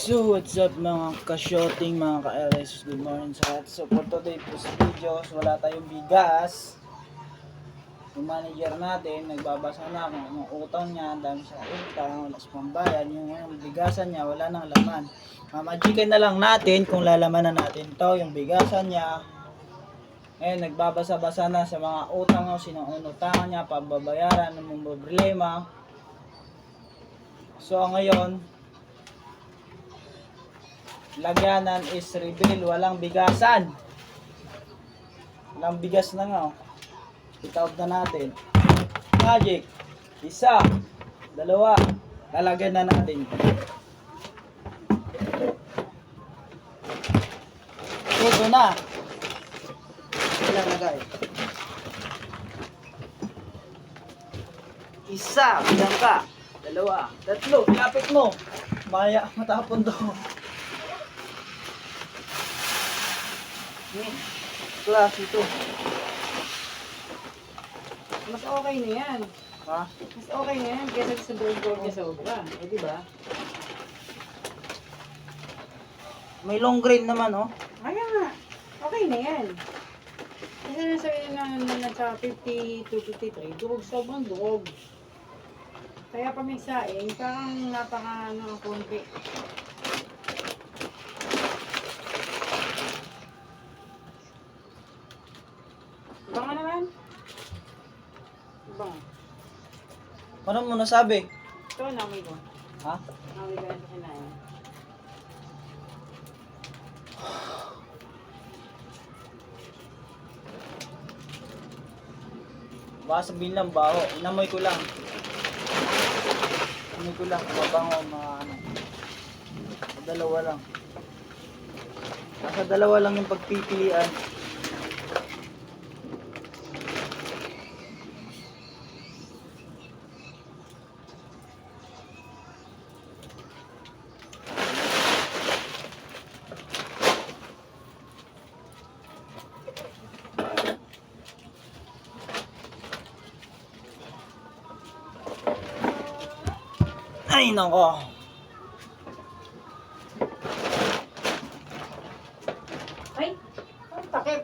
So what's up mga ka-shooting, mga ka-LS, good morning sa lahat. So for today po sa videos, wala tayong bigas. Yung manager natin, nagbabasa na kung anong utang niya, dami sa utang, wala sa pambayan. Yung bigasan niya, wala nang laman. Mamajikin na lang natin kung lalamanan natin to yung bigasan niya. Nagbabasa-basa na sa mga utang o sinong utangan niya, pababayaran, ng problema. So ngayon, lagyanan is reveal, walang bigasan. Walang bigas na nga. Itaob na natin. Magic. Isa. Dalawa. Lalagyan na natin. Ito na. Ilang lagay. Isa. Bilang ka. Dalawa. Tatlo. Lapit mo. Maya matapon to. Klase ito. Mas okay na yan. Ha? Mas okay na yan kaysa sa broadboard niya sa obra. Eh, di ba? May long grain naman, oh. Kaya nga. Okay na yan. Kasi nasabi na nasa 50 to 53, durog, sobrang durog. Kaya pag may saing, parang napaka konti. Banga naman. Banga. Paano mo nasabi? Ito, namoy ko. Ha? Namoy ko yan sa kinain. Baka sabihin lang baho. Inamoy ko lang. Inamoy ko lang. Mabango, mga ano. Sa dalawa lang. Nasa dalawa lang yung pagpipilian. Ay, nako. Ay! Ang takip!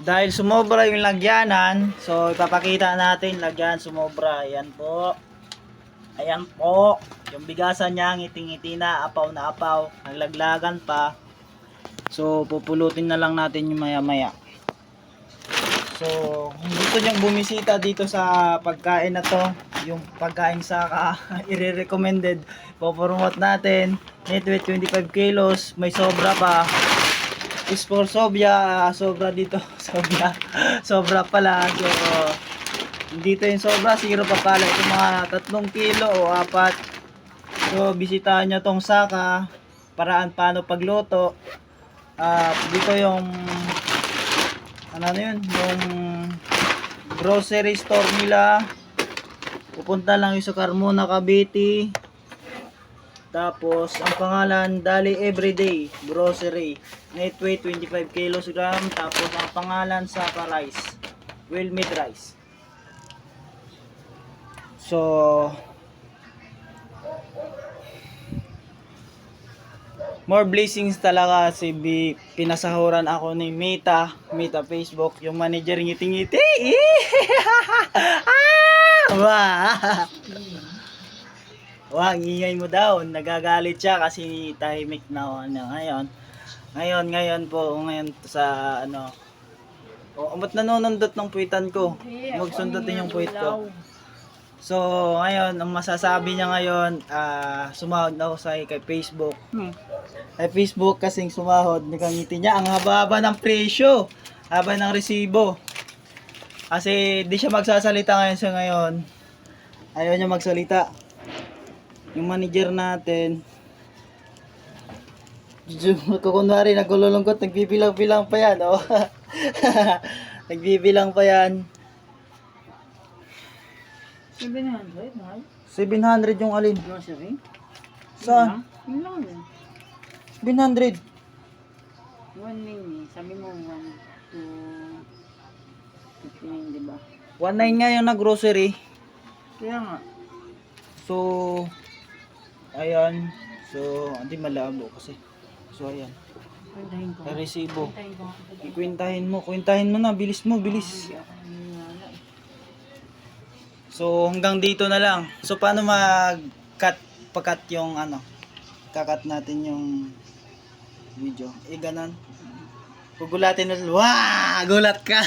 Dahil sumobra yung lagyanan, so ipapakita natin lagyan sumobra. Ayan po. Ayan po. Yung bigasan niya, ngiting-ngiti na, apaw na apaw. Naglaglagan pa. So, pupulutin na lang natin yung maya-maya. So, kung gusto nyong bumisita dito sa pagkain na to, yung pagkain sa i-recommended, popromote natin. Netweight 25 kilos, may sobra pa. Is for sobra, sobra dito, sobra pala. So, dito yung sobra, zero pa pala. Ito mga 3 kilo o 4. So, bisitahan nyo tong Saka, paraan paano pagluto. Dito yung ano yun, yung grocery store nila. Pupunta lang yung sa Carmona, Cavite. Tapos ang pangalan, Dali Everyday Grocery, net weight 25 kg. Tapos ang pangalan, Saka Rice, well made rice. So more blessings talaga si pinasahuran ako ni Mita Facebook, yung manager, ngiti-ngiti. Wah! Wah, ingay mo daw. Nagagalit siya kasi tahimik na ano ngayon po sa ano. O, umot nanonondot ng puwitan ko. Magsundutin yung puwit ko. So, ngayon, ang masasabi niya ngayon, sumahod na ako kay Facebook. Kay Facebook kasing sumahod, nakangiti niya. Ang haba-haba ng presyo, haba ng resibo. Kasi di siya magsasalita ngayon sa ngayon. Ayaw niya magsalita. Yung manager natin, kunwari nagululungkot, nagbibilang-bilang pa yan, oh. Nagbibilang pa yan. 700, mahal? 700 yung alin? Grocery? Saan? Yun lang din. 700. 1 sabi mo 1 to 59, di ba? 1.9 nga yung na-grocery. Kaya nga. So, ayan. So, hindi malabo kasi. So, ayan. Kwentahin ko. Resibo. Kwentahin ko. Kwentahin mo na. Bilis mo, bilis. Hindi ako naniniwala eh. So, hanggang dito na lang. So, paano pagkat yung kakat natin yung video. Ganon. Gugulatin ulit. Wow! Gulat ka!